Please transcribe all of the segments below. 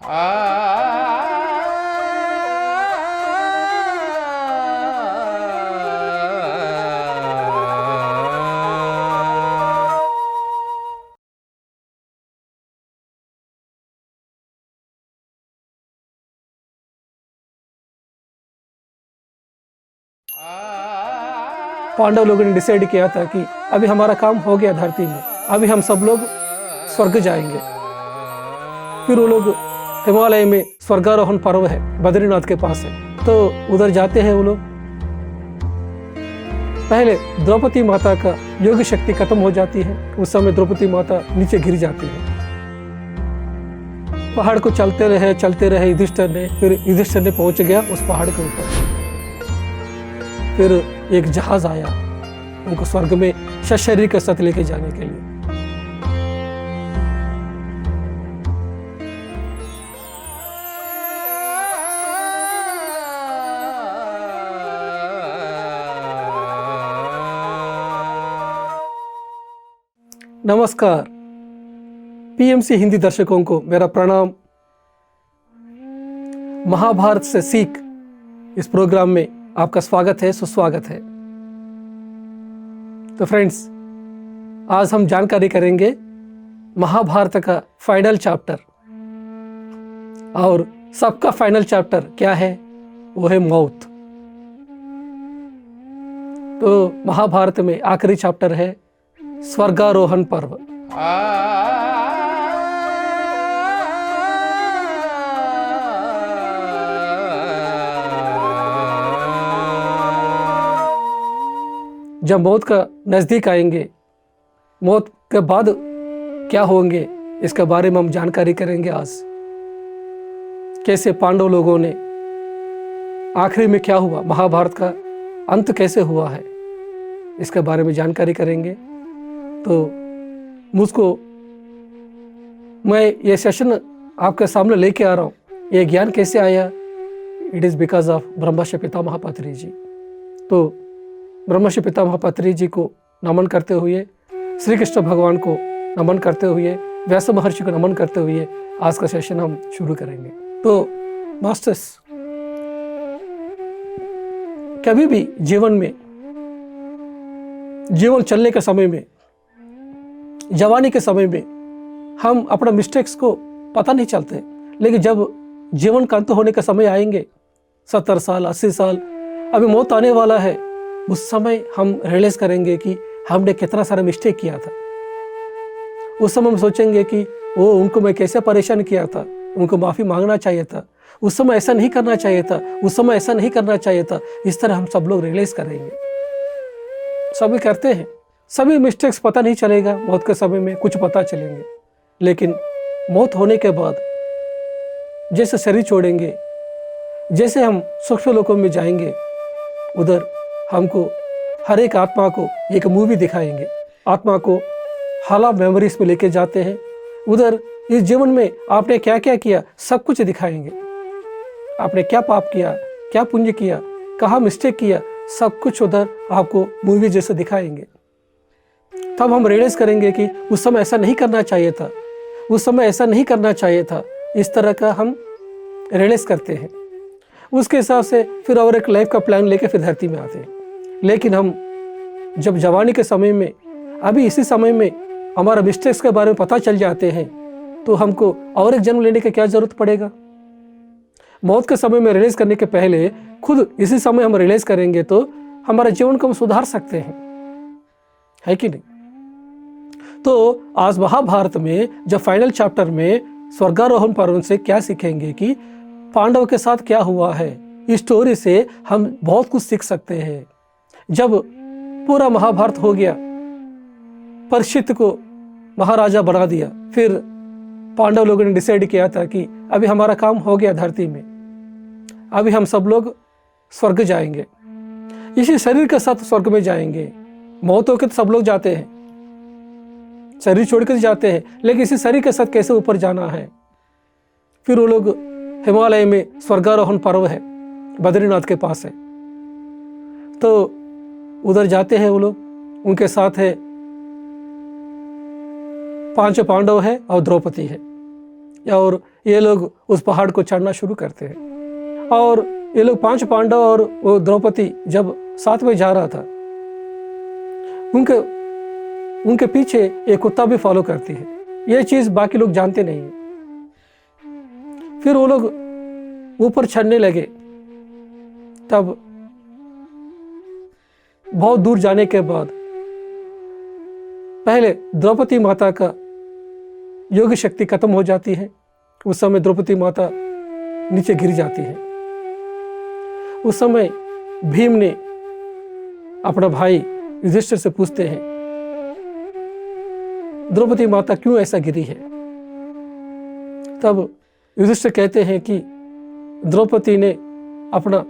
पांडव लोगों ने डिसाइड किया था कि अभी हमारा काम हो गया धरती में, अभी हम सब लोग स्वर्ग जाएंगे। फिर वो लोग हिमालय में स्वर्गारोहण पर्व है, बद्रीनाथ के पास है, तो उधर जाते हैं वो लोग। पहले द्रौपदी माता का योग शक्ति खत्म हो जाती है, उस समय द्रौपदी माता नीचे गिर जाती है। पहाड़ को चलते रहे युधिष्ठिर ने, फिर युधिष्ठिर ने पहुंच गया उस पहाड़ के ऊपर। फिर एक जहाज आया उनको स्वर्ग में सशरीर के साथ लेके जाने के लिए। नमस्कार, पीएमसी हिंदी दर्शकों को मेरा प्रणाम। महाभारत से सीख इस प्रोग्राम में आपका स्वागत है, सुस्वागत है। तो फ्रेंड्स, आज हम जानकारी करेंगे महाभारत का फाइनल चैप्टर, और सबका फाइनल चैप्टर क्या है? वो है मौत। तो महाभारत में आखिरी चैप्टर है स्वर्गारोहण पर्व। जब मौत का नजदीक आएंगे, मौत के बाद क्या होंगे, इसके बारे में हम जानकारी करेंगे आज। कैसे पांडव लोगों ने आखिरी में क्या हुआ, महाभारत का अंत कैसे हुआ है, इसके बारे में जानकारी करेंगे। तो मैं ये सेशन आपके सामने लेके आ रहा हूँ। ये ज्ञान कैसे आया? इट इज़ बिकॉज ऑफ ब्रह्मर्षि पितामह पत्री जी। तो ब्रह्मर्षि पितामह पत्री जी को नमन करते हुए, श्री कृष्ण भगवान को नमन करते हुए, व्यास महर्षि को नमन करते हुए आज का सेशन हम शुरू करेंगे। तो मास्टर्स, कभी भी जीवन चलने के समय में, जवानी के समय में हम अपना मिस्टेक्स को पता नहीं चलते, लेकिन जब जीवन का अंत होने का समय आएंगे, 70 साल 80 साल, अभी मौत आने वाला है, उस समय हम रियलाइज करेंगे कि हमने कितना सारा मिस्टेक किया था। उस समय हम सोचेंगे कि उनको मैं कैसे परेशान किया था, उनको माफ़ी मांगना चाहिए था, उस समय ऐसा नहीं करना चाहिए था, उस समय ऐसा नहीं करना चाहिए था। इस तरह हम सब लोग रियलाइज करेंगे। सभी करते हैं, सभी मिस्टेक्स पता नहीं चलेगा, मौत के समय में कुछ पता चलेंगे। लेकिन मौत होने के बाद जैसे शरीर छोड़ेंगे, जैसे हम सूक्ष्म लोकों में जाएंगे, उधर हमको हर एक आत्मा को एक मूवी दिखाएंगे। आत्मा को हाला मेमोरीज में लेके जाते हैं। उधर इस जीवन में आपने क्या क्या किया, सब कुछ दिखाएंगे। आपने क्या पाप किया, क्या पुण्य किया, कहाँ मिस्टेक किया, सब कुछ उधर आपको मूवी जैसे दिखाएंगे। तब हम रियलाइज करेंगे कि उस समय ऐसा नहीं करना चाहिए था, उस समय ऐसा नहीं करना चाहिए था। इस तरह का हम रियलाइज करते हैं। उसके हिसाब से फिर और एक लाइफ का प्लान लेके फिर धरती में आते हैं। लेकिन हम जब जवानी के समय में, अभी इसी समय में हमारा मिस्टेक्स के बारे में पता चल जाते हैं, तो हमको और एक जन्म लेने की क्या जरूरत पड़ेगा? मौत के समय में रियलाइज करने के पहले खुद इसी समय हम रियलाइज करेंगे, तो हमारे जीवन को हम सुधार सकते हैं, है कि नहीं? तो आज महाभारत में जब फाइनल चैप्टर में स्वर्गारोहण पर्व से क्या सीखेंगे कि पांडव के साथ क्या हुआ है। इस स्टोरी से हम बहुत कुछ सीख सकते हैं। जब पूरा महाभारत हो गया, परीक्षित को महाराजा बना दिया, फिर पांडव लोगों ने डिसाइड किया था कि अभी हमारा काम हो गया धरती में, अभी हम सब लोग स्वर्ग जाएंगे, इसी शरीर के साथ स्वर्ग में जाएंगे। मौत होकर तो सब लोग जाते हैं, शरीर छोड़कर जाते हैं, लेकिन इसी शरीर के साथ कैसे ऊपर जाना है। फिर वो लोग हिमालय में स्वर्गारोहण पर्व है, बद्रीनाथ के पास है, तो उधर जाते हैं वो लोग। उनके साथ है 5 पांडव है और द्रौपदी है, और ये लोग उस पहाड़ को चढ़ना शुरू करते हैं। और ये लोग 5 पांडव और वो द्रौपदी जब साथ में जा रहा था, उनके पीछे एक कुत्ता भी फॉलो करती है। ये चीज बाकी लोग जानते नहीं है। फिर वो लोग ऊपर चढ़ने लगे। तब बहुत दूर जाने के बाद पहले द्रौपदी माता का योग शक्ति खत्म हो जाती है। उस समय द्रौपदी माता नीचे गिर जाती है। उस समय भीम ने अपना भाई युधिष्ठिर से पूछते हैं, द्रौपदी माता क्यों ऐसा गिरी है? तब युधिष्ठिर कहते हैं कि द्रौपदी ने अपना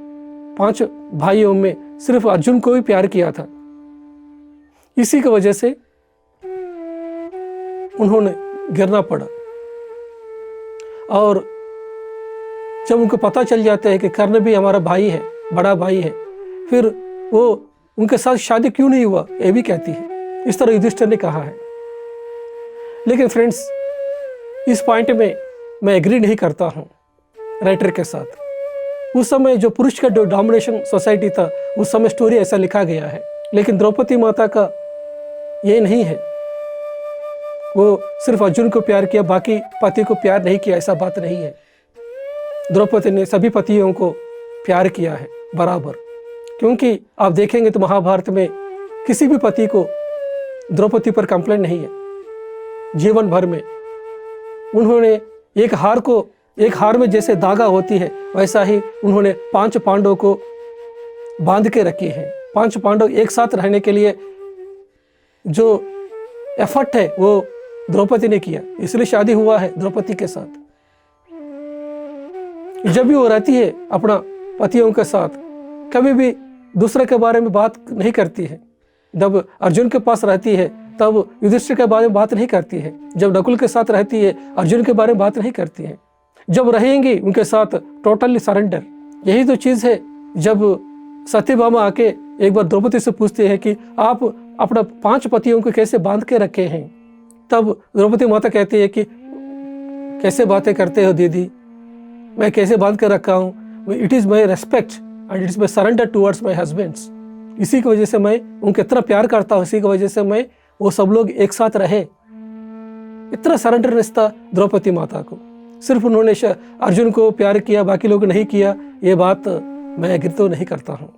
5 भाइयों में सिर्फ अर्जुन को ही प्यार किया था, इसी की वजह से उन्होंने गिरना पड़ा। और जब उनको पता चल जाता है कि कर्ण भी हमारा भाई है, बड़ा भाई है, फिर वो उनके साथ शादी क्यों नहीं हुआ, ये भी कहती है। इस तरह युधिष्ठिर ने कहा है। लेकिन फ्रेंड्स, इस पॉइंट में मैं एग्री नहीं करता हूँ राइटर के साथ। उस समय जो पुरुष का जो डोमिनेशन सोसाइटी था, उस समय स्टोरी ऐसा लिखा गया है। लेकिन द्रौपदी माता का ये नहीं है। वो सिर्फ अर्जुन को प्यार किया, बाकी पति को प्यार नहीं किया, ऐसा बात नहीं है। द्रौपदी ने सभी पतियों को प्यार किया है बराबर। क्योंकि आप देखेंगे तो महाभारत में किसी भी पति को द्रौपदी पर कंप्लेंट नहीं है। जीवन भर में उन्होंने एक हार में जैसे धागा होती है, वैसा ही उन्होंने 5 पांडवों को बांध के रखे हैं। 5 पांडव एक साथ रहने के लिए जो एफर्ट है वो द्रौपदी ने किया, इसलिए शादी हुआ है द्रौपदी के साथ। जब भी वो रहती है अपना पतियों के साथ, कभी भी दूसरे के बारे में बात नहीं करती है। जब अर्जुन के पास रहती है तब युधिष्ठिर के बारे में बात नहीं करती है। जब नकुल के साथ रहती है अर्जुन के बारे में बात नहीं करती है। जब रहेंगी उनके साथ टोटली सरेंडर। यही तो चीज़ है। जब सत्यभामा आके एक बार द्रौपदी से पूछते हैं कि आप अपना 5 पतियों को कैसे बांध के रखे हैं, तब द्रौपदी माता कहती है कि कैसे बातें करते हो दीदी, मैं कैसे बांध कर रखा हूँ, it is my respect and it is my surrender towards my husbands. इसी की वजह से मैं उनको इतना प्यार करता हूँ, इसी की वजह से मैं वो सब लोग एक साथ रहे। इतना सरेंडर रिश्ता द्रौपदी माता को। सिर्फ उन्होंने अर्जुन को प्यार किया, बाकी लोग नहीं किया, ये बात मैं एग्री तो नहीं करता हूँ।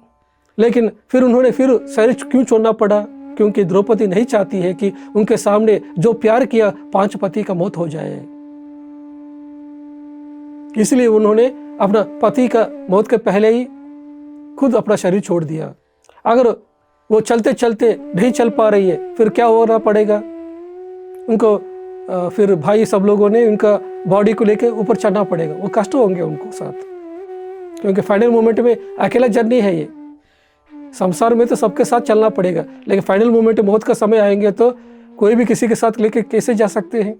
लेकिन फिर उन्होंने फिर शरीर क्यों छोड़ना पड़ा? क्योंकि द्रौपदी नहीं चाहती है कि उनके सामने जो प्यार किया 5 पति का मौत हो जाए। इसलिए उन्होंने अपना पति का मौत के पहले ही खुद अपना शरीर छोड़ दिया। अगर वो चलते चलते नहीं चल पा रही है, फिर क्या होना पड़ेगा उनको? फिर भाई सब लोगों ने उनका बॉडी को लेके ऊपर चढ़ना पड़ेगा। वो कष्ट होंगे उनको साथ, क्योंकि फाइनल मोमेंट में अकेला जर्नी है ये। संसार में तो सबके साथ चलना पड़ेगा, लेकिन फाइनल मोमेंट में मौत का समय आएंगे तो कोई भी किसी के साथ लेके कैसे जा सकते हैं?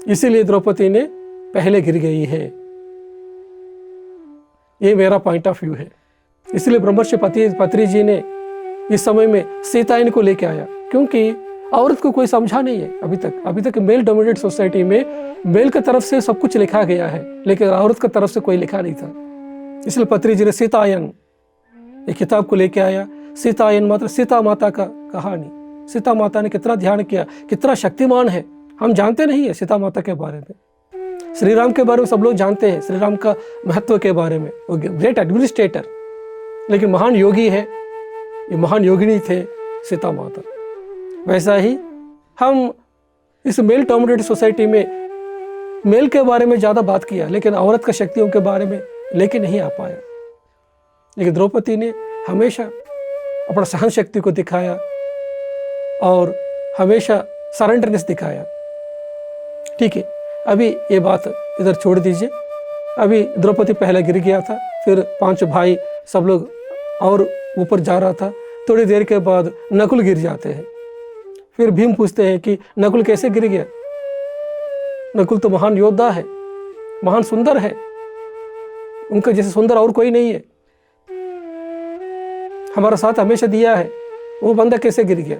इसीलिए द्रौपदी ने पहले गिर गई है। ये मेरा पॉइंट ऑफ व्यू है। इसलिए ब्रह्मर्षि पत्री जी ने इस समय में सीता इनको लेके आया, क्योंकि औरत को कोई समझा नहीं है अभी तक मेल डोमिनेटेड सोसाइटी में मेल की तरफ से सब कुछ लिखा गया है, लेकिन औरत की तरफ से कोई लिखा नहीं था। इसलिए पत्री जी ने सीतायन एक किताब को लेके आया। सीतायन मात्र सीता माता का कहानी। सीता माता ने कितना ध्यान किया, कितना शक्तिमान है, हम जानते नहीं है सीता माता के बारे में। श्री राम के बारे में सब लोग जानते हैं, श्री राम का महत्व के बारे में, वो ग्रेट एडमिनिस्ट्रेटर, लेकिन महान योगी है, ये महान योगिनी थे सीता माता। वैसा ही हम इस मेल डोमिनेटेड सोसाइटी में मेल के बारे में ज़्यादा बात किया, लेकिन औरत का शक्तियों के बारे में लेके नहीं आ पाया। लेकिन द्रौपदी ने हमेशा अपना सहन शक्ति को दिखाया और हमेशा सरेंडरनेस दिखाया। ठीक है, अभी ये बात इधर छोड़ दीजिए। अभी द्रौपदी पहले गिर गया था, फिर 5 भाई सब लोग और ऊपर जा रहा था। थोड़ी देर के बाद नकुल गिर जाते हैं। फिर भीम पूछते हैं कि नकुल कैसे गिर गया? नकुल तो महान योद्धा है, महान सुंदर है, उनका जैसे सुंदर और कोई नहीं है, हमारा साथ हमेशा दिया है, वो बंदा कैसे गिर गया?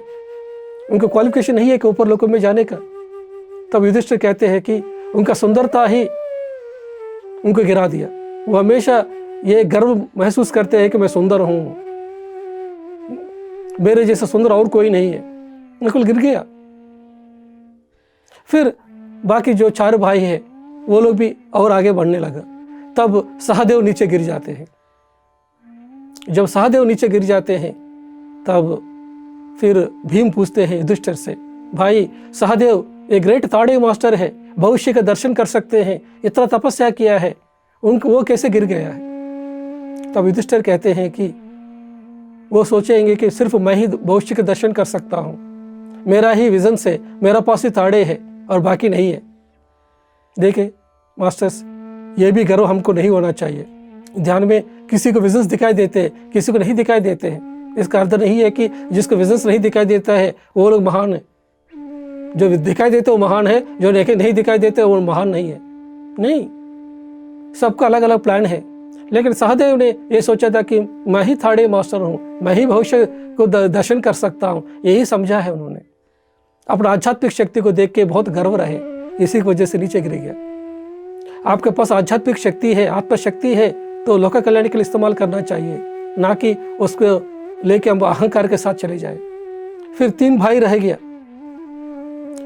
उनका क्वालिफिकेशन नहीं है कि ऊपर लोकों में जाने का। तब युधिष्ठिर कहते हैं कि उनका सुंदरता ही उनको गिरा दिया। वो हमेशा ये गर्व महसूस करते हैं कि मैं सुंदर हूं, मेरे जैसा सुंदर और कोई नहीं है, बिल्कुल गिर गया। फिर बाकी जो 4 भाई हैं वो लोग भी और आगे बढ़ने लगा। तब सहदेव नीचे गिर जाते हैं। जब सहदेव नीचे गिर जाते हैं तब फिर भीम पूछते हैं युधिष्ठिर से, भाई सहदेव एक ग्रेट ताड़े मास्टर है, भविष्य का दर्शन कर सकते हैं, इतना तपस्या किया है, उनको वो कैसे गिर गया है? तब युधिष्ठिर कहते हैं कि वो सोचेंगे कि सिर्फ मैं ही भविष्य के दर्शन कर सकता हूँ, मेरा ही विजन से मेरा पास ही ताड़े है और बाकी नहीं है। देखे मास्टर्स, ये भी गर्व हमको नहीं होना चाहिए। ध्यान में किसी को विजन्स दिखाई देते हैं, किसी को नहीं दिखाई देते हैं। इसका अर्थ नहीं है कि जिसको विजन्स नहीं दिखाई देता है वो लोग महान है, जो दिखाई देते वो महान है, जो नहीं दिखाई देते वो महान नहीं है। नहीं, सबका अलग अलग प्लान है। लेकिन सहदेव ने ये सोचा था कि मैं ही थाड़े मास्टर हूँ, मैं ही भविष्य को दर्शन कर सकता हूँ, यही समझा है उन्होंने। अपना आध्यात्मिक शक्ति को देख के बहुत गर्व रहे, इसी की वजह से नीचे गिर गया। आपके पास आध्यात्मिक शक्ति है, आत्मशक्ति है, तो लोक कल्याण के लिए इस्तेमाल करना चाहिए, ना कि उसको लेके हम अहंकार के साथ चले जाए। फिर 3 भाई रह गया।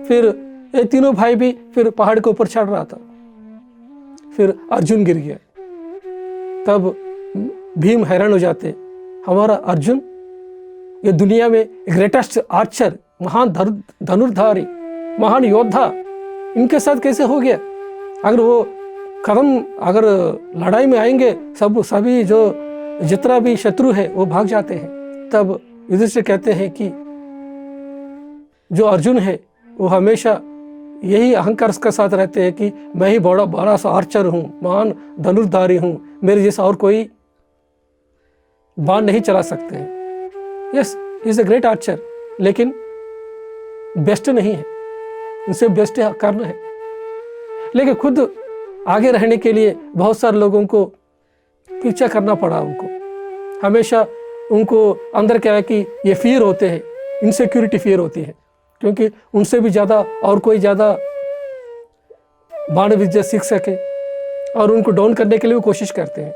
फिर ये तीनों भाई भी फिर पहाड़ के ऊपर चढ़ रहा था। फिर अर्जुन गिर गया। तब भीम हैरान हो जाते, हमारा अर्जुन ये दुनिया में ग्रेटेस्ट आर्चर, महान धनुर्धारी, महान योद्धा, इनके साथ कैसे हो गया? अगर लड़ाई में आएंगे सभी जो जितना भी शत्रु है वो भाग जाते हैं। तब युधिष्ठिर कहते हैं कि जो अर्जुन है वो हमेशा यही अहंकार के साथ रहते हैं कि मैं ही बड़ा सा आर्चर हूँ, महान धनुर्धारी हूँ, मेरे जैसा और कोई बाण नहीं चला सकते हैं। Yes, is a great Archer, लेकिन बेस्ट नहीं है, इनसे बेस्ट कर्ण है। लेकिन खुद आगे रहने के लिए बहुत सारे लोगों को पीछा करना पड़ा। उनको हमेशा उनको अंदर क्या है कि ये फियर होते हैं, इनसिक्योरिटी फियर होती है, क्योंकि उनसे भी ज़्यादा और कोई ज़्यादा बाण विद्या सीख सके, और उनको डाउन करने के लिए वो कोशिश करते हैं।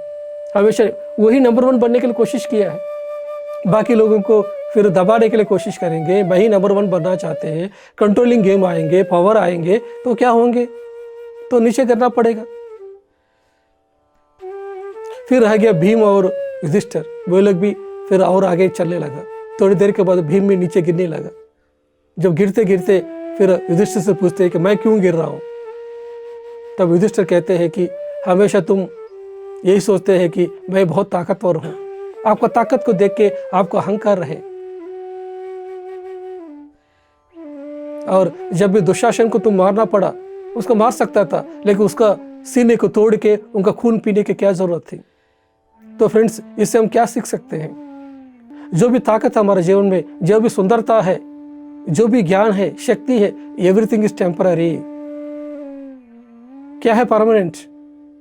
हमेशा वही नंबर 1 बनने के लिए कोशिश किया है, बाकी लोगों को फिर दबाने के लिए कोशिश करेंगे। वही नंबर 1 बनना चाहते हैं, कंट्रोलिंग गेम आएंगे, पावर आएंगे, तो क्या होंगे? तो नीचे करना पड़ेगा। फिर रह गया भीम और युधिष्ठिर, वो लोग भी फिर और आगे चलने लगा। थोड़ी देर के बाद भीम भी नीचे गिरने लगा। जब गिरते गिरते फिर युधिष्ठिर से पूछते हैं कि मैं क्यों गिर रहा हूं? तब युधिष्ठिर कहते हैं कि हमेशा तुम यही सोचते हैं कि मैं बहुत ताकतवर हूं, आपका ताकत को देख के आपको अहंकार रहे। और जब भी दुशासन को तुम मारना पड़ा, उसको मार सकता था, लेकिन उसका सीने को तोड़ के उनका खून पीने की क्या जरूरत थी? तो फ्रेंड्स, इससे हम क्या सीख सकते हैं? जो भी ताकत है हमारे जीवन में, जो भी सुंदरता है, जो भी ज्ञान है, शक्ति है, एवरीथिंग इज टेम्पररी। क्या है परमानेंट?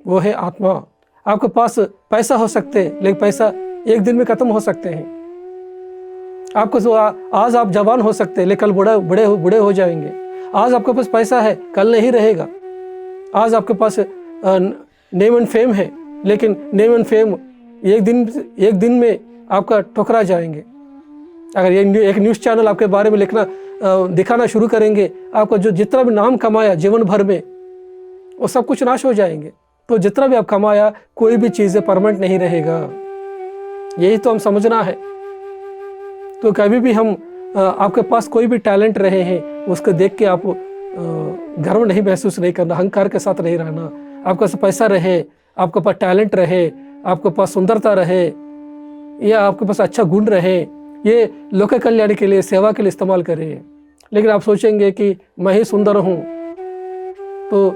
वो है आत्मा। आपके पास पैसा हो सकते हैं, लेकिन पैसा एक दिन में खत्म हो सकते हैं। आपको आज आप जवान हो सकते हैं, लेकिन कल बूढ़े हो जाएंगे। आज आपके पास पैसा है, कल नहीं रहेगा। आज आपके पास नेम एंड फेम है, लेकिन नेम एंड फेम एक दिन में आपका ठुकरा जाएंगे। अगर ये एक न्यूज़ चैनल आपके बारे में दिखाना शुरू करेंगे, आपका जो जितना भी नाम कमाया जीवन भर में, वो सब कुछ नाश हो जाएंगे। तो जितना भी आप कमाया, कोई भी चीज़ें परमानेंट नहीं रहेगा। यही तो हम समझना है। तो कभी भी हम आपके पास कोई भी टैलेंट रहे हैं, उसको देख के आप गर्व नहीं महसूस नहीं करना, अहंकार के साथ नहीं रहना। आपके पास पैसा रहे, आपके पास टैलेंट रहे, आपके पास सुंदरता रहे, या आपके पास अच्छा गुण रहे, ये लोक कल्याण के लिए, सेवा के लिए इस्तेमाल करें। लेकिन आप सोचेंगे कि मैं ही सुंदर हूँ, तो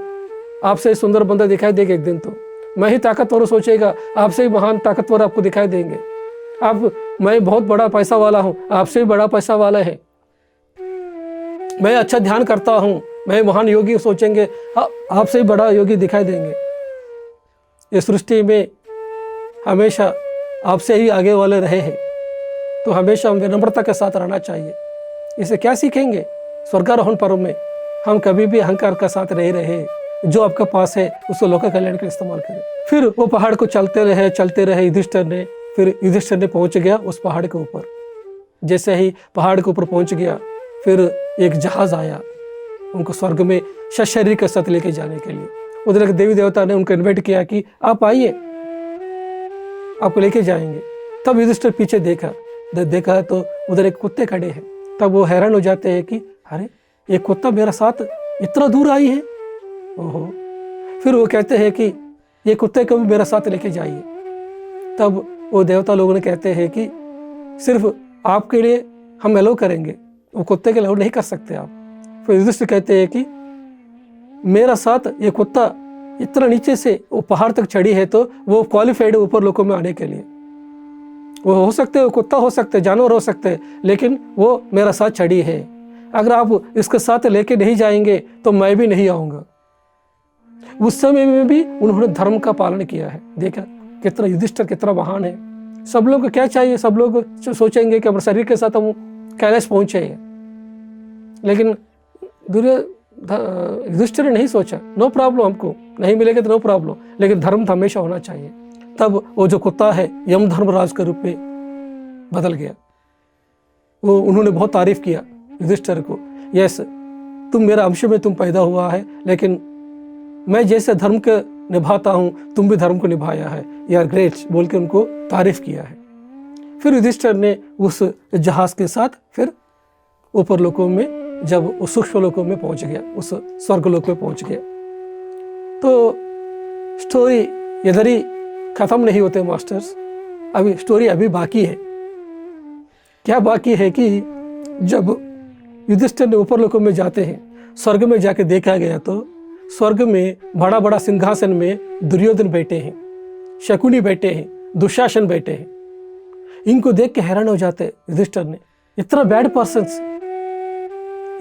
आपसे सुंदर बंदा दिखाई देगा एक दिन। तो मैं ही ताकतवर सोचेगा, आपसे ही महान ताकतवर आपको दिखाई देंगे। मैं बहुत बड़ा पैसा वाला हूँ, आपसे भी बड़ा पैसा वाला है। मैं अच्छा ध्यान करता हूँ, मैं महान योगी सोचेंगे, आपसे ही बड़ा योगी दिखाई देंगे। इस सृष्टि में हमेशा आपसे ही आगे वाले रहे हैं, तो हमेशा विनम्रता के साथ रहना चाहिए। इसे क्या सीखेंगे? स्वर्गारोहण पर्व में हम कभी भी अहंकार का साथ नहीं रहे, जो आपका पास है उसको लोक कल्याण के लिए इस्तेमाल करें। फिर वो पहाड़ को चलते रहे युधिष्ठिर ने। फिर युधिष्ठिर ने पहुंच गया उस पहाड़ के ऊपर। जैसे ही पहाड़ के ऊपर पहुंच गया, फिर एक जहाज आया उनको स्वर्ग में सशरीर के साथ लेके जाने के लिए। उधर एक देवी देवता ने उनको इन्वाइट किया कि आप आइए, आपको लेके जाएंगे। तब युधिष्ठिर पीछे देखा तो उधर एक कुत्ते खड़े हैं। तब वो हैरान हो जाते हैं कि अरे ये कुत्ता मेरा साथ इतना दूर आई है। ओहो। फिर वो कहते हैं कि ये कुत्ते को भी मेरा साथ लेके जाइए। तब वो देवता लोगों ने कहते हैं कि सिर्फ आपके लिए हम अलाउ करेंगे, वो कुत्ते के अलाउ नहीं कर सकते आप। फिर युधिष्ठिर कहते हैं कि मेरा साथ ये कुत्ता इतना नीचे से वो पहाड़ तक चढ़ी है तो वो क्वालिफाइड है ऊपर लोकों में आने के लिए। वो हो सकते हैं, कुत्ता हो सकते हैं, जानवर हो सकते हैं, लेकिन वो मेरा साथ चढ़ी है। अगर आप इसके साथ लेके नहीं जाएंगे तो मैं भी नहीं आऊँगा। उस समय में भी उन्होंने धर्म का पालन किया है। देखा कितना युधिष्ठिर कितना महान है। सब लोग को क्या चाहिए, सब लोग सोचेंगे कि हमारे शरीर के साथ हम कैलाश पहुंचे हैं, लेकिन युधिष्ठिर ने नहीं सोचा नो प्रॉब्लम, हमको नहीं मिलेगा तो नो प्रॉब्लम, लेकिन धर्म तो हमेशा होना चाहिए। तब वो जो कुत्ता है यम धर्मराज के रूप में बदल गया। वो उन्होंने बहुत तारीफ किया युधिष्ठिर को, यस तुम मेरा अंश में तुम पैदा हुआ है, लेकिन मैं जैसे धर्म को निभाता हूँ तुम भी धर्म को निभाया है, यू आर ग्रेट बोल के उनको तारीफ किया है। फिर युधिष्ठिर ने उस जहाज के साथ फिर ऊपर लोकों में, जब उस सूक्ष्म लोकों में पहुंच गया, उस स्वर्ग लोक में पहुंच गया। तो स्टोरी इधर ही खत्म नहीं होते मास्टर्स, अभी स्टोरी अभी बाकी है। क्या बाकी है कि जब युधिष्ठिर ने ऊपर लोकों में जाते हैं, स्वर्ग में जाके देखा गया तो स्वर्ग में बड़ा बड़ा सिंहासन में दुर्योधन बैठे हैं, शकुनी बैठे हैं, दुशासन बैठे हैं। इनको देख के हैरान हो जाते हैं युधिष्ठिर ने, इतना बैड पर्सन्स,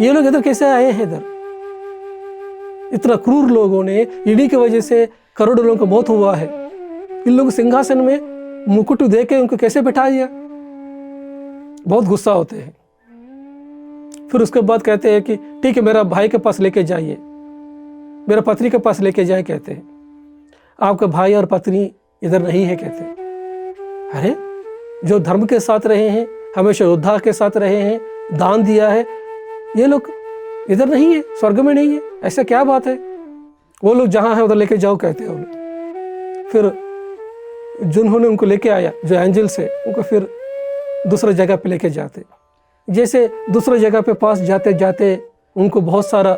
ये लोग इधर कैसे आए हैं? इधर इतना क्रूर लोगों ने, इन्हीं की वजह से करोड़ों लोगों को मौत हुआ है। इन लोग सिंहासन में मुकुट दे के उनको कैसे बैठा दिया? बहुत गुस्सा होते हैं। फिर उसके बाद कहते हैं कि ठीक है मेरा भाई के पास लेके जाइए, मेरा पत्नी के पास लेके जाए। कहते हैं आपका भाई और पत्नी इधर नहीं है। कहते हैं अरे जो धर्म के साथ रहे हैं, हमेशा योद्धा के साथ रहे हैं, दान दिया है, ये लोग इधर नहीं है, स्वर्ग में नहीं है, ऐसा क्या बात है? वो लोग जहाँ है उधर लेके जाओ कहते हैं उन्हें। फिर जिन्होंने उनको लेके आया, जो एंजल्स है, उनको फिर दूसरी जगह पे लेके जाते। जैसे दूसरी जगह पे पास जाते जाते उनको बहुत सारा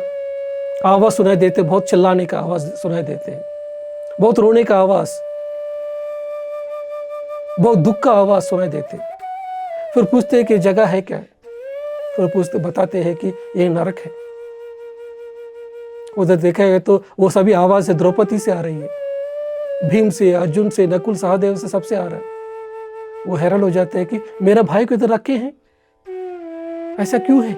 आवाज़ सुनाई देते, बहुत चिल्लाने का आवाज़ सुनाई देते हैं, बहुत रोने का आवाज़, बहुत दुख का आवाज़ सुनाई देते। फिर पूछते हैं कि जगह है क्या? फिर पूछते बताते हैं कि ये नरक है। उधर देखा है तो वो सभी आवाज़ है द्रौपदी से आ रही है, भीम से, अर्जुन से, नकुल सहदेव से, सबसे आ रहा है। वो हैरान हो जाते हैं कि मेरा भाई को इधर रखे हैं, ऐसा क्यों है?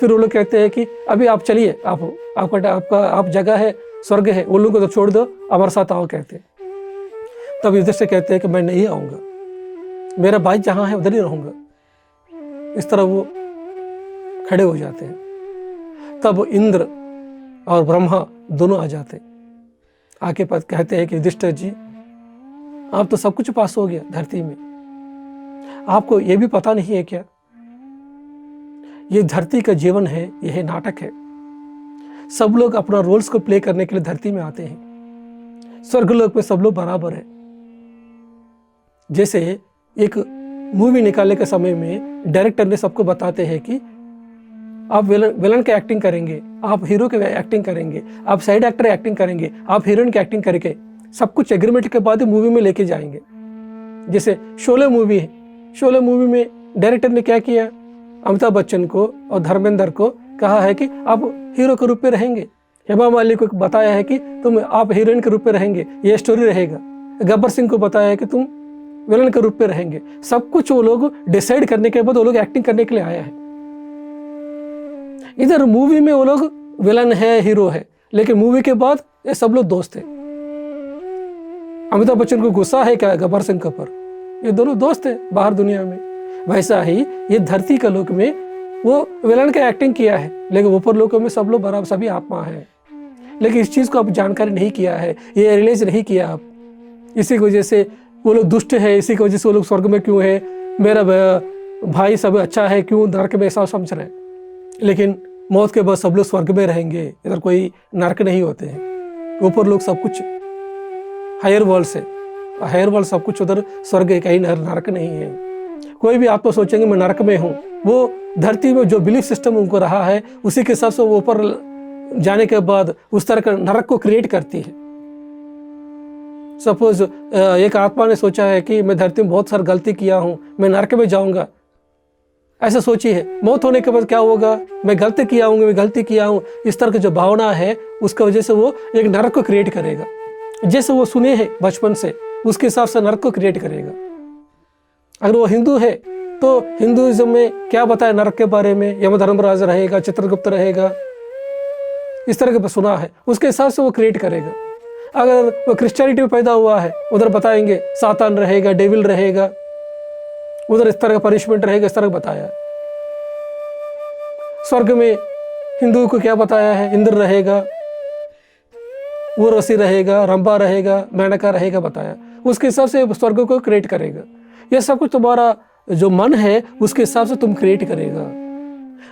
फिर वो लोग कहते हैं कि अभी आप चलिए, आप जगह है, स्वर्ग है, वो लोगों को तो छोड़ दो, हमारे साथ आओ। कहते हैं तब युधिष्ठिर कहते हैं कि मैं नहीं आऊँगा, मेरा भाई जहाँ है उधर ही रहूँगा। इस तरह वो खड़े हो जाते हैं। तब इंद्र और ब्रह्मा दोनों आ जाते, आके पास कहते हैं कि युधिष्ठिर जी आप तो सब कुछ पास हो गया धरती में, आपको ये भी पता नहीं है क्या? ये धरती का जीवन है, यह नाटक है। सब लोग अपना रोल्स को प्ले करने के लिए धरती में आते हैं। स्वर्गलोक में सब लोग बराबर है। जैसे एक मूवी निकालने के समय में डायरेक्टर ने सबको बताते हैं कि आप विलन की एक्टिंग करेंगे, आप हीरो की एक्टिंग करेंगे, आप साइड एक्टर एक्टिंग करेंगे, आप हीरोइन की एक्टिंग करके सब कुछ एग्रीमेंट के बाद ही मूवी में लेके जाएंगे। जैसे शोले मूवी है, शोले मूवी में डायरेक्टर ने क्या किया, अमिताभ बच्चन को और धर्मेंद्र को कहा है कि आप हीरो के रूप में रहेंगे। हेमा मालिनी को बताया है कि आप हीरोइन के रूप में रहेंगे, ये स्टोरी रहेगा। गब्बर सिंह को बताया है कि तुम विलन के रूप में रहेंगे। सब कुछ वो लोग डिसाइड करने के बाद वो लोग एक्टिंग करने के लिए आया है। इधर मूवी में वो लोग विलन है, हीरो है, लेकिन मूवी के बाद ये सब लोग दोस्त हैं। अमिताभ बच्चन को गुस्सा है क्या गब्बर सिंह के ऊपर? ये दोनों दोस्त हैं बाहर दुनिया में। वैसा ही ये धरती का लोक में वो विलन का एक्टिंग किया है, लेकिन ऊपर लोगों में सब लोग बराबर सभी आत्मा है। लेकिन इस चीज़ को आप जानकारी नहीं किया है, ये रियलाइज नहीं किया आप। इसी की वजह से वो लोग दुष्ट है, इसी की वजह से वो लोग स्वर्ग में क्यों है, मेरा भाई सब अच्छा है, क्यों नरक में ऐसा समझ रहे हैं। लेकिन मौत के बाद सब लोग स्वर्ग में रहेंगे, इधर कोई नरक नहीं होते हैं। ऊपर लोग सब कुछ हायर वर्ल्ड से, हायर वर्ल्ड सब कुछ उधर स्वर्ग है, कहीं नरक नहीं है। कोई भी आप तो सोचेंगे मैं नरक में हूँ, वो धरती में जो बिलीफ सिस्टम उनको रहा है उसी के हिसाब से वो ऊपर जाने के बाद उस तरह का नरक को क्रिएट करती है। सपोज एक आत्मा ने सोचा है कि मैं धरती में बहुत सारी गलती किया हूँ, मैं नरक में जाऊंगा, ऐसा सोची है। मौत होने के बाद क्या होगा, मैं गलती किया हूँ, मैं गलती किया हूँ, इस तरह की जो भावना है उसकी वजह से वो एक नरक को क्रिएट करेगा। जैसे वो सुने हैं बचपन से उसके हिसाब से नरक को क्रिएट करेगा। अगर वो हिंदू है तो हिंदुइज्म में क्या बताया नरक के बारे में, यमधर्मराज रहेगा, चित्रगुप्त रहेगा, इस तरह का सुना है, उसके हिसाब से वो क्रिएट करेगा। अगर वो क्रिश्चियनिटी में पैदा हुआ है उधर बताएंगे सातान रहेगा, डेविल रहेगा, उधर इस तरह का पनिशमेंट रहेगा, इस तरह का बताया। स्वर्ग में हिंदू को क्या बताया है, इंद्र रहेगा, उर्वशी रहेगा, रंभा रहेगा, मेनका रहेगा, बताया। उसके हिसाब से स्वर्ग को क्रिएट करेगा। यह सब कुछ तुम्हारा जो मन है उसके हिसाब से तुम क्रिएट करेगा।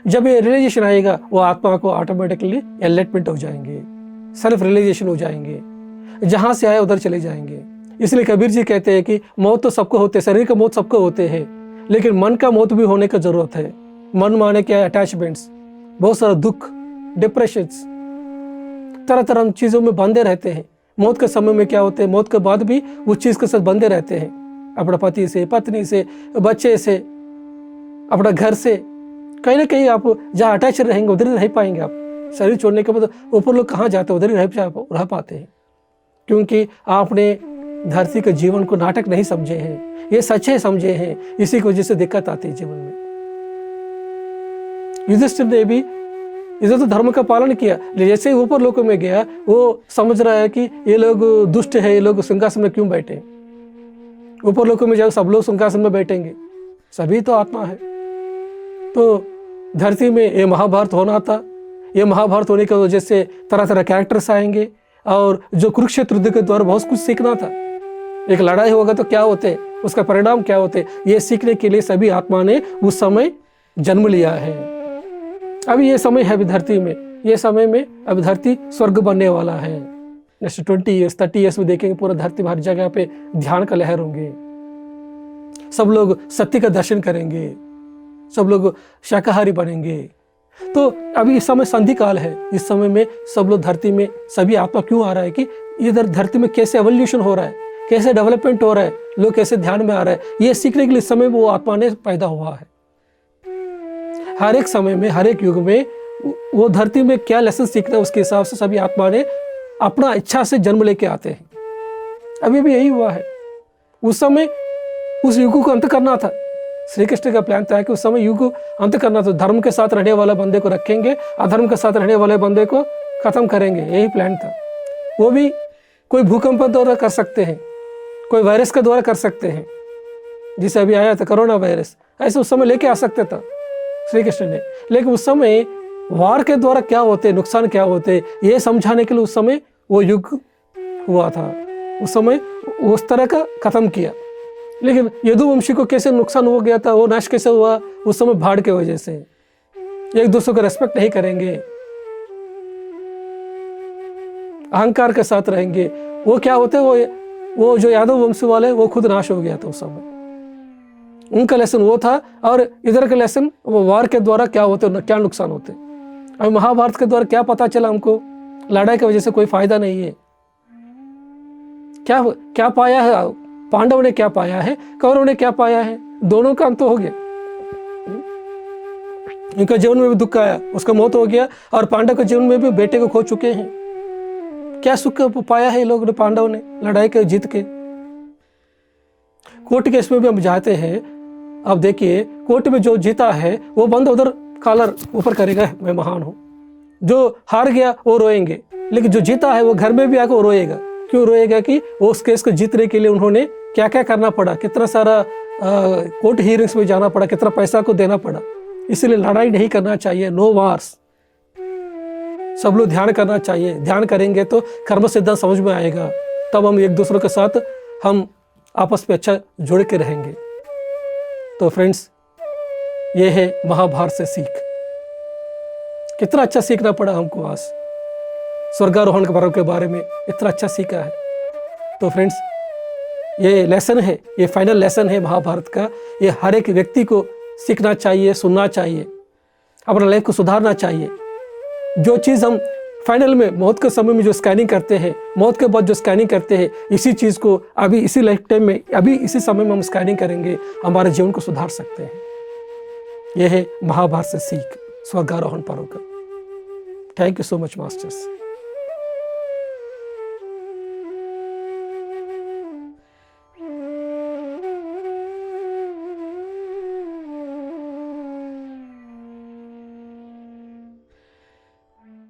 जब ये रियलाइजेशन आएगा वो आत्मा को ऑटोमेटिकली एनलाइटमेंट हो जाएंगे, सेल्फ रियलाइजेशन हो जाएंगे, जहां से आए उधर चले जाएंगे। इसलिए कबीर जी कहते हैं कि मौत तो सबको होते है, शरीर का मौत सबको होते हैं, लेकिन मन का मौत भी होने की जरूरत है। मन माने क्या है, अटैचमेंट्स, बहुत सारा दुख, डिप्रेशंस, तरह तरह चीज़ों में बंधे रहते हैं। मौत के समय में क्या होते हैं, मौत के बाद भी उस चीज़ के साथ बंधे रहते हैं, अपने पति से, पत्नी से, बच्चे से, अपना घर से। कहीं ना कहीं आप जहाँ अटैच रहेंगे उधर ही रह पाएंगे। आप शरीर छोड़ने के बाद ऊपर लोग कहाँ जाते हैं, उधर ही रह पाते हैं, क्योंकि आपने धरती के जीवन को नाटक नहीं समझे हैं, ये सच्चे समझे हैं। इसी की वजह से दिक्कत आती है जीवन में। युधिष्ठिर ने भी इधर तो धर्म का पालन किया, जैसे ही ऊपर लोकों में गया वो समझ रहा है कि ये लोग दुष्ट है, ये लोग सिंहासन में क्यों बैठे। ऊपर लोकों में जाओ सब लोग सिंहासन में बैठेंगे, सभी तो आत्मा है। तो धरती में ये महाभारत होना था। ये महाभारत होने की वजह से तरह तरह कैरेक्टर्स आएंगे, और जो कुरुक्षेत्र युद्ध के द्वारा बहुत कुछ सीखना था। एक लड़ाई होगा तो क्या होते, उसका परिणाम क्या होते, ये सीखने के लिए सभी आत्मा ने उस समय जन्म लिया है। अभी ये समय है, अभी धरती में ये समय में अब धरती स्वर्ग बनने वाला है। नेक्स्ट 20 ईयर्स 30 ईयर्स में देखेंगे पूरा धरती में हर जगह पे ध्यान का लहर होंगे, सब लोग सत्य का दर्शन करेंगे, सब लोग शाकाहारी बनेंगे। तो अभी इस समय संधि काल है। इस समय में सब लोग धरती में सभी आत्मा क्यों आ रहा है कि इधर धरती में कैसे एवोल्यूशन हो रहा है, कैसे डेवलपमेंट हो रहा है, लोग कैसे ध्यान में आ रहा है, ये सीखने के लिए समय वो आत्मा ने पैदा हुआ है। हर एक समय में, हर एक युग में वो धरती में क्या लेसन सीखना है उसके हिसाब से सभी आत्मा ने अपना इच्छा से जन्म लेके आते हैं। अभी भी यही हुआ है। उस समय उस युग को अंत करना था। श्री कृष्ण का प्लान था कि उस समय युग को अंत करना था। धर्म के साथ रहने वाले बंदे को रखेंगे, अधर्म के साथ रहने वाले बंदे को खत्म करेंगे, यही प्लान था। वो भी कोई भूकंप द्वारा कर सकते हैं, कोई वायरस के द्वारा कर सकते हैं, जिसे अभी आया था कोरोना वायरस, ऐसे उस समय लेके आ सकते था श्री कृष्ण ने। लेकिन उस समय वार के द्वारा क्या होते, नुकसान क्या होते, ये समझाने के लिए उस समय वो युग हुआ था। उस समय उस तरह का खत्म किया। लेकिन यदुवंशी को कैसे नुकसान हो गया था, वो नाश कैसे हुआ, उस समय बाढ़ के वजह से। एक दूसरे को रेस्पेक्ट नहीं करेंगे, अहंकार के साथ रहेंगे, वो क्या होते वो जो यादव वंश वाले वो खुद नाश हो गया था उस समय। उनका लेसन वो था, और इधर का लेसन वो वार के द्वारा क्या होते, क्या नुकसान होते। अब महाभारत के द्वारा क्या पता चला हमको, लड़ाई की वजह से कोई फायदा नहीं है। क्या पाया है, पांडव ने क्या पाया है, कौरव ने क्या पाया है, दोनों का अंत हो गया। इनका जीवन में भी दुख आया, उसका मौत हो गया, और पांडव के जीवन में भी बेटे को खो चुके हैं। क्या सुख पाया है लोग ने, पांडव ने लड़ाई के जीत के। कोर्ट केस में भी हम जाते हैं, अब देखिए कोर्ट में जो जीता है वो बंदा उधर कॉलर ऊपर करेगा, मैं महान हूं। जो हार गया वो रोएंगे, लेकिन जो जीता है वो घर में भी आकर रोएगा। क्यों रोएगा कि वो उस केस को जीतने के लिए उन्होंने क्या क्या करना पड़ा, कितना सारा कोर्ट हियरिंग्स में जाना पड़ा, कितना पैसा को देना पड़ा। इसीलिए लड़ाई नहीं करना चाहिए, नो वार्स। सब लोग ध्यान करना चाहिए, ध्यान करेंगे तो कर्म सिद्धांत समझ में आएगा, तब हम एक दूसरे के साथ हम आपस में अच्छा जुड़ के रहेंगे। तो फ्रेंड्स, ये है महाभारत से सीख। कितना अच्छा सीखना पड़ा हमको आज, स्वर्गारोहण के पर्व के बारे में इतना अच्छा सीखा है। तो फ्रेंड्स, ये लेसन है, ये फाइनल लेसन है महाभारत का। ये हर एक व्यक्ति को सीखना चाहिए, सुनना चाहिए, अपना लाइफ को सुधारना चाहिए। जो चीज़ हम फाइनल में मौत के समय में जो स्कैनिंग करते हैं, मौत के बाद जो स्कैनिंग करते हैं, इसी चीज़ को अभी इसी लाइफ टाइम में, अभी इसी समय में हम स्कैनिंग करेंगे, हमारे जीवन को सुधार सकते हैं। यह है महाभारत से सीख, स्वर्गारोहण पर्व का। Thank you so much masters.